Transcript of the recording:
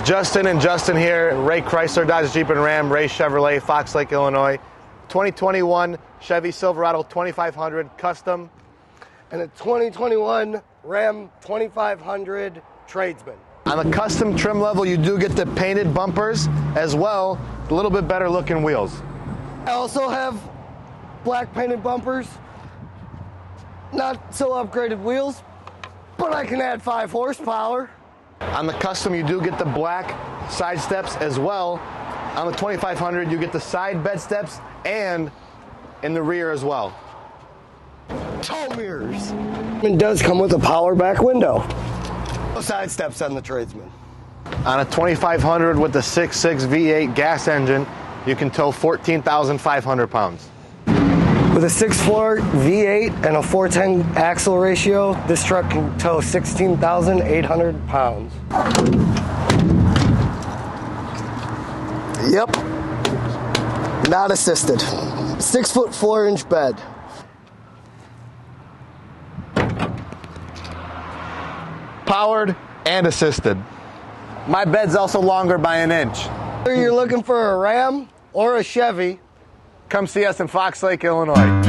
is Justin and Justin here, Ray Chrysler, Dodge Jeep and Ram, Ray Chevrolet, Fox Lake, Illinois. 2021 Chevy Silverado 2500 custom. And a 2021 Ram 2500 Tradesman. On the custom trim level, you do get the painted bumpers as well, a little bit better looking wheels. I also have black painted bumpers, not so upgraded wheels, but I can add 5 horsepower. On the custom, you do get the black side steps as well. On the 2500, you get the side bed steps and in the rear as well. Tow mirrors. It does come with a power back window. No side steps on the Tradesman. On a 2500 with the 6.6 V8 gas engine, you can tow 14,500 pounds. With a 6.4 V8 and a 410 axle ratio, this truck can tow 16,800 pounds. Yep. Not assisted. 6'4" bed. Powered and assisted. My bed's also longer by an inch. Whether you're looking for a Ram or a Chevy, Come see us in Fox Lake, Illinois.